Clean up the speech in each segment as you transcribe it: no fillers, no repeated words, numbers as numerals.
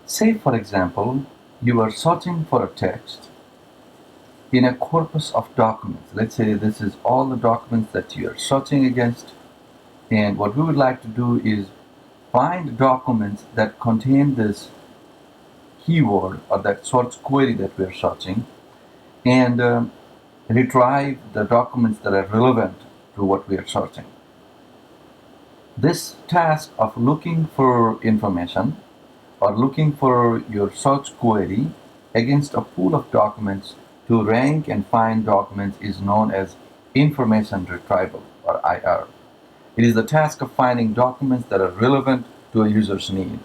Say, for example, you are searching for a text in a corpus of documents. Let's say this is all the documents that you are searching against, and what we would like to do is find documents that contain this keyword or that search query that we are searching, and retrieve the documents that are relevant to what we are searching. This task of looking for information or looking for your search query against a pool of documents to rank and find documents is known as information retrieval, or IR. It is the task of finding documents that are relevant to a user's need.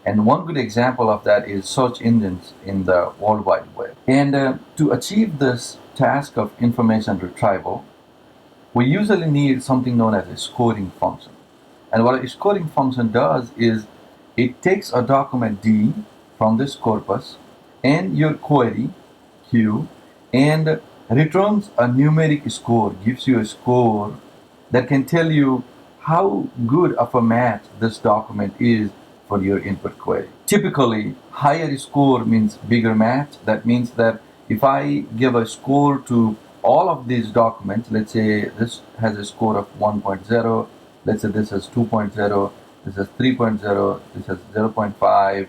And one good example of that is search engines in the World Wide Web. And to achieve this task of information retrieval, we usually need something known as a scoring function. And what a scoring function does is it takes a document D from this corpus and your query Q and returns a numeric score, gives you a score that can tell you how good of a match this document is for your input query. Typically, higher score means bigger match. That means that if I give a score to all of these documents, let's say this has a score of 1.0, let's say this has 2.0, this has 3.0, this has 0.5,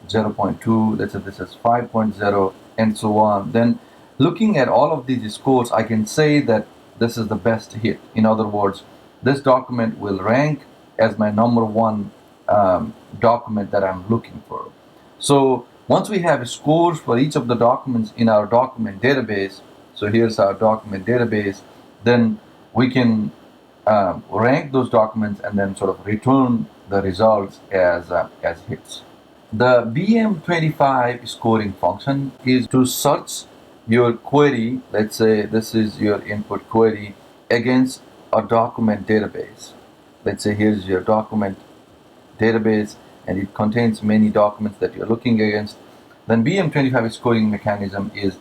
0.2, let's say this has 5.0, and so on. Then looking at all of these scores, I can say that this is the best hit. In other words, this document will rank as my number one document that I'm looking for. So once we have scores for each of the documents in our document database, so here's our document database, then we can rank those documents and then sort of return the results as hits. The BM25 scoring function is to search your query, let's say this is your input query, against a document database. Let's say here's your document database and it contains many documents that you're looking against. Then BM25 scoring mechanism is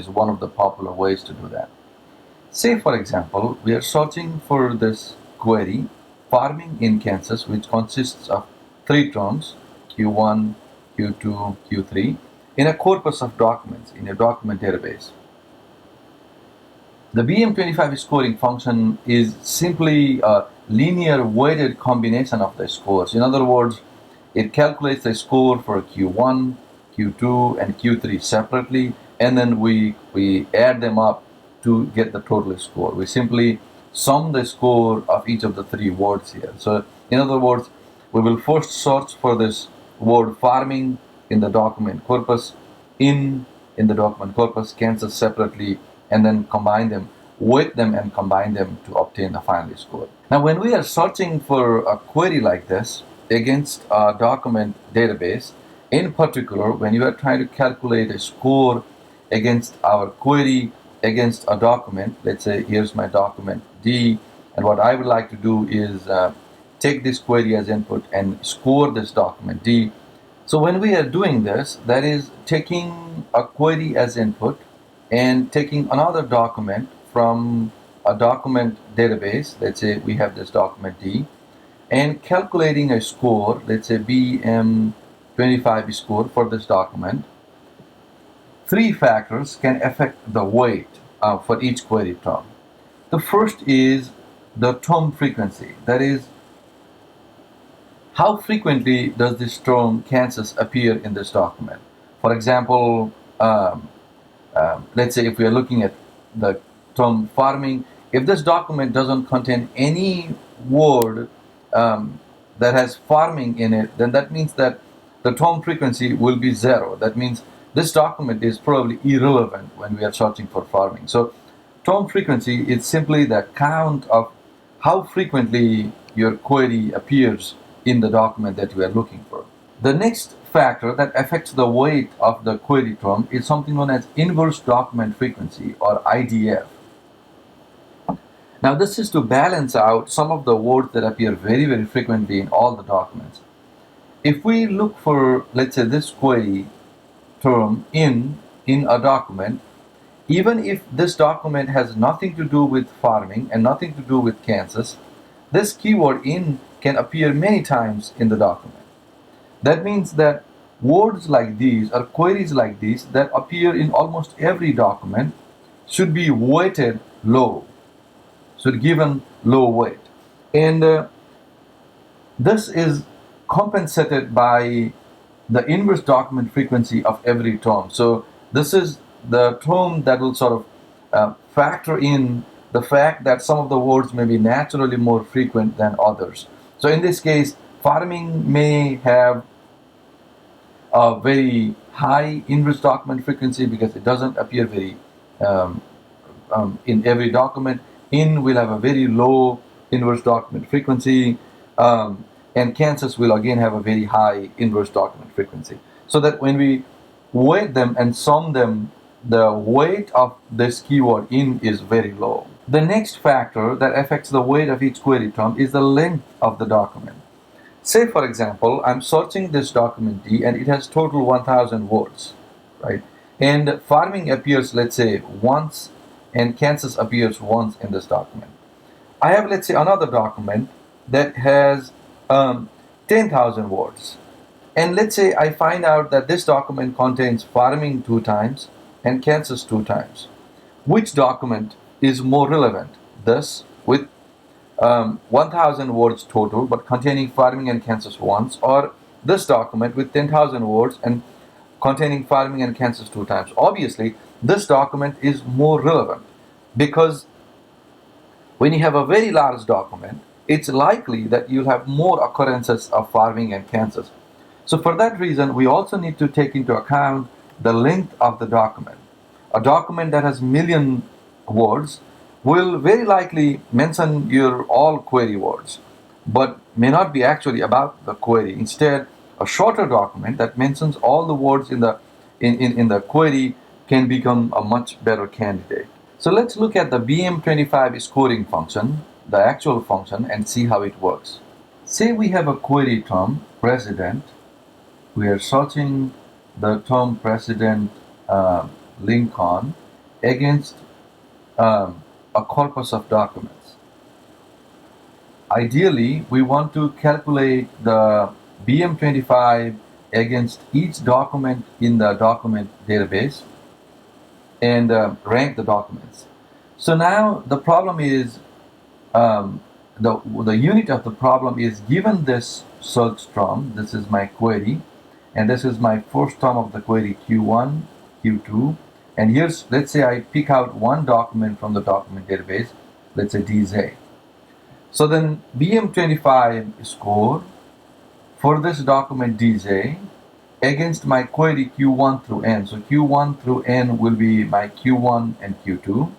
one of the popular ways to do that. Say, for example, we are searching for this query, farming in Kansas, which consists of 3 terms, Q1, Q2, Q3, in a corpus of documents in a document database. The BM25 scoring function is simply a linear weighted combination of the scores. In other words, it calculates the score for Q1, Q2, and Q3 separately, and then we add them up to get the total score. We simply sum the score of each of the 3 words here. So in other words, we will first search for this word farming in the document corpus, in the document corpus, Kansas separately, and then combine them, weight them and combine them to obtain the final score. Now when we are searching for a query like this against a document database, in particular when you are trying to calculate a score against our query against a document, let's say here's my document D, and what I would like to do is take this query as input and score this document D. So when we are doing this, that is taking a query as input and taking another document from a document database, let's say we have this document D, and calculating a score, let's say BM25 score for this document. 3 factors can affect the weight for each query term. The first is the term frequency, that is, how frequently does this term Kansas appear in this document? For example, let's say if we are looking at the term farming, if this document doesn't contain any word that has farming in it, then that means that the term frequency will be 0. That means this document is probably irrelevant when we are searching for farming. So term frequency is simply the count of how frequently your query appears in the document that you are looking for. The next factor that affects the weight of the query term is something known as inverse document frequency, or IDF. Now this is to balance out some of the words that appear very, very frequently in all the documents. If we look for, let's say, this query term in a document, even if this document has nothing to do with farming and nothing to do with Kansas, this keyword in can appear many times in the document. That means that words like these or queries like these that appear in almost every document should be weighted low, should given low weight. And this is compensated by the inverse document frequency of every term. So this is the term that will sort of factor in the fact that some of the words may be naturally more frequent than others. So in this case, farming may have a very high inverse document frequency because it doesn't appear very um, in every document. In will have a very low inverse document frequency, and Kansas will again have a very high inverse document frequency. So that when we weight them and sum them, the weight of this keyword in is very low. The next factor that affects the weight of each query term is the length of the document. Say, for example, I'm searching this document D and it has total 1000 words, right? And farming appears, let's say, once, and Kansas appears once in this document. I have, let's say, another document that has 10,000 words. And let's say I find out that this document contains farming 2 times and Kansas 2 times. Which document is more relevant? This with 1000 words total but containing farming and Kansas once, or this document with 10,000 words and containing farming and Kansas 2 times? Obviously, this document is more relevant because when you have a very large document, it's likely that you'll have more occurrences of farming and Kansas. So for that reason, we also need to take into account the length of the document. A document that has million words will very likely mention your all query words, but may not be actually about the query. Instead, a shorter document that mentions all the words in the query can become a much better candidate. So let's look at the BM25 scoring function, the actual function, and see how it works. Say we have a query term, president. We are searching the term president Lincoln against a corpus of documents. Ideally, we want to calculate the BM25 against each document in the document database and rank the documents. So now the problem is, the unit of the problem is given this search term, this is my query, and this is my first term of the query Q1, Q2, and here's, let's say I pick out one document from the document database, let's say DJ. So then BM25 score for this document DJ against my query Q1 through N, so Q1 through N will be my Q1 and Q2,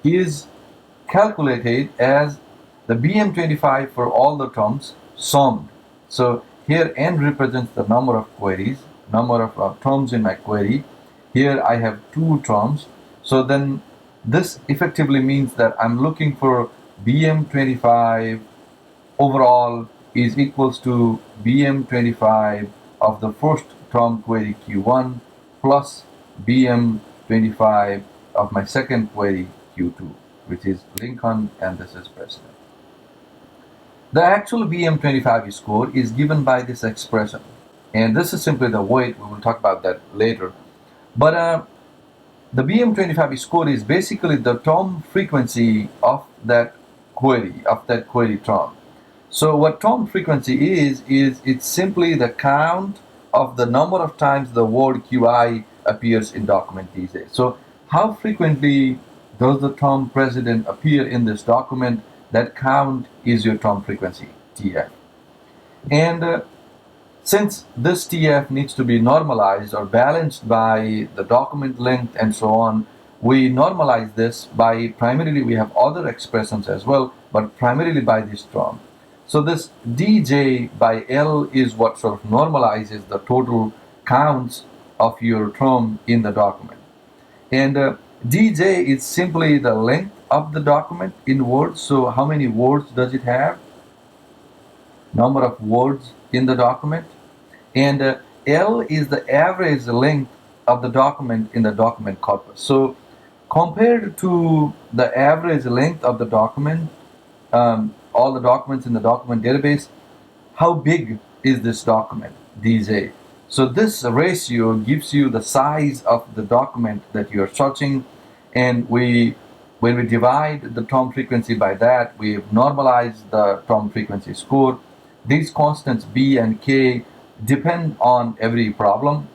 is calculated as the BM25 for all the terms summed. So here N represents the number of queries, number of terms in my query. Here I have 2 terms. So then this effectively means that I'm looking for BM25 overall is equals to BM25 of the first term query Q1 plus BM25 of my second query Q2, which is Lincoln and this is president. The actual BM25 score is given by this expression, and this is simply the weight. We will talk about that later. But the BM25 score is basically the term frequency of that query term. So what term frequency is it's simply the count of the number of times the word QI appears in document these days. So how frequently does the term president appear in this document? That count is your term frequency, TF. And since this TF needs to be normalized or balanced by the document length and so on, we normalize this by primarily, we have other expressions as well, but primarily by this term. So this DJ by L is what sort of normalizes the total counts of your term in the document. And DJ is simply the length of the document in words. So how many words does it have? Number of words in the document. And L is the average length of the document in the document corpus. So compared to the average length of the document, all the documents in the document database, how big is this document, DJ? So this ratio gives you the size of the document that you're searching, and when we divide the term frequency by that, we've normalized the term frequency score. These constants B and K depend on every problem,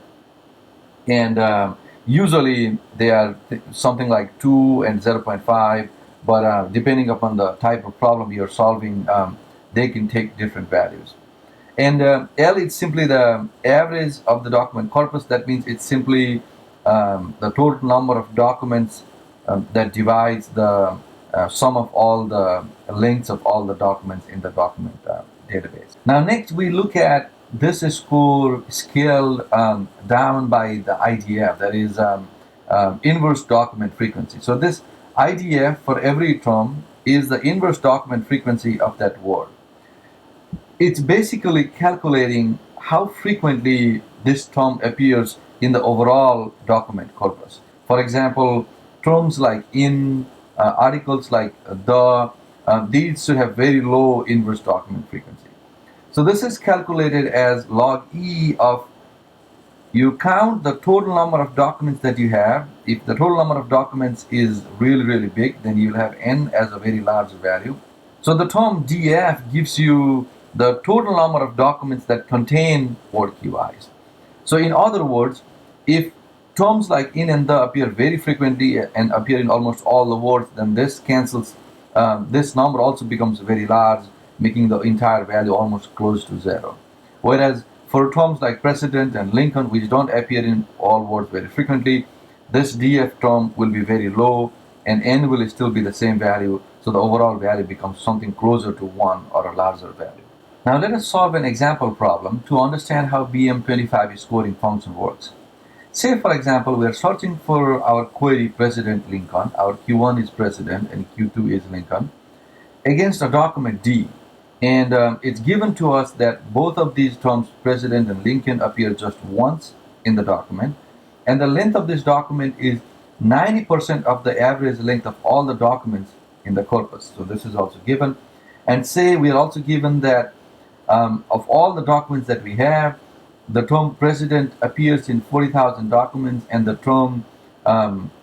and usually they are something like 2 and 0.5, but depending upon the type of problem you're solving, they can take different values. And L is simply the average of the document corpus. That means it's simply the total number of documents that divides the sum of all the lengths of all the documents in the document database. Now next we look at this score scaled down by the IDF, that is inverse document frequency. So this IDF for every term is the inverse document frequency of that word. It's basically calculating how frequently this term appears in the overall document corpus. For example, terms like in, articles like the, these should have very low inverse document frequency. So this is calculated as log E of, you count the total number of documents that you have. If the total number of documents is really big, then you'll have n as a very large value. So the term DF gives you the total number of documents that contain word QIs. So in other words, if terms like in and the appear very frequently and appear in almost all the words, then this cancels, this number also becomes very large, making the entire value almost close to 0. Whereas for terms like president and Lincoln, which don't appear in all words very frequently, this DF term will be very low and n will still be the same value, so the overall value becomes something closer to 1 or a larger value. Now let us solve an example problem to understand how BM25 scoring function works. Say for example we are searching for our query President Lincoln, our Q1 is President and Q2 is Lincoln, against a document D. And it's given to us that both of these terms, President and Lincoln, appear just once in the document. And the length of this document is 90% of the average length of all the documents in the corpus. So this is also given. And say we are also given that of all the documents that we have, the term President appears in 40,000 documents and the term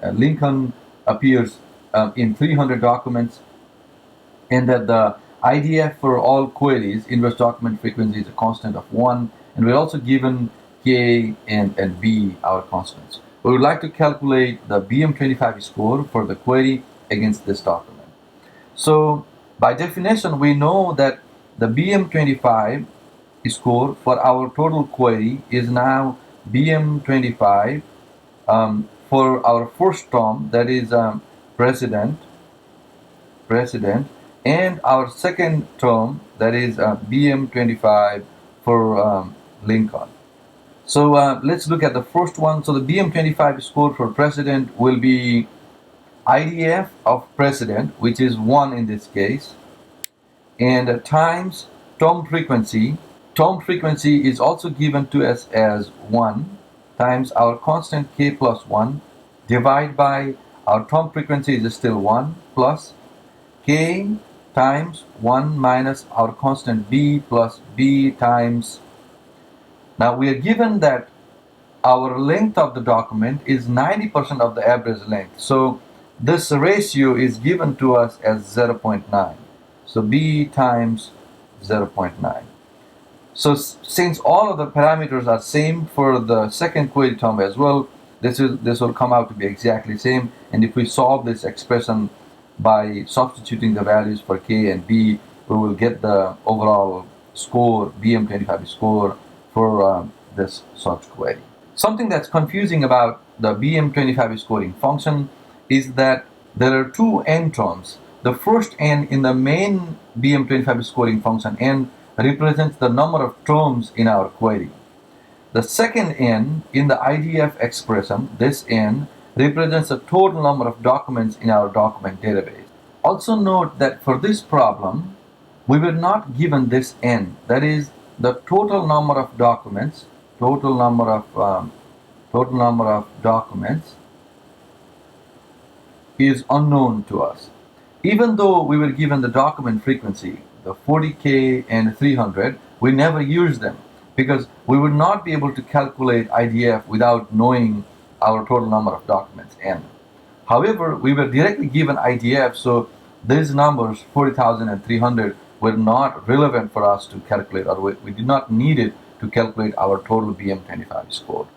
Lincoln appears in 300 documents, and that the IDF for all queries, inverse document frequency, is a constant of 1, and we're also given K and B, our constants. We would like to calculate the BM25 score for the query against this document. So by definition, we know that the BM25 score for our total query is now BM25 for our first term, that is President, and our second term, that is BM25 for Lincoln. So let's look at the first one. So the BM25 score for President will be IDF of President, which is 1 in this case, and times term frequency. Term frequency is also given to us as 1 times our constant K plus 1 divided by our term frequency is still 1 plus K times 1 minus our constant B plus B times. Now we are given that our length of the document is 90% of the average length. So this ratio is given to us as 0.9. So B times 0.9. So since all of the parameters are same for the second query term as well, this will come out to be exactly same. And if we solve this expression by substituting the values for K and B, we will get the overall score, BM25 score for this search query. Something that's confusing about the BM25 scoring function is that there are two n terms. The first n in the main BM25 scoring function, n, represents the number of terms in our query. The second n in the IDF expression, this n, represents the total number of documents in our document database. Also note that for this problem, we were not given this n, that is the total number of documents, total number of documents is unknown to us. Even though we were given the document frequency, the 40K and 300, we never used them because we would not be able to calculate IDF without knowing our total number of documents in. However, we were directly given IDF, so these numbers, 40,000 and 300, were not relevant for us to calculate, or we did not need it to calculate our total BM25 score.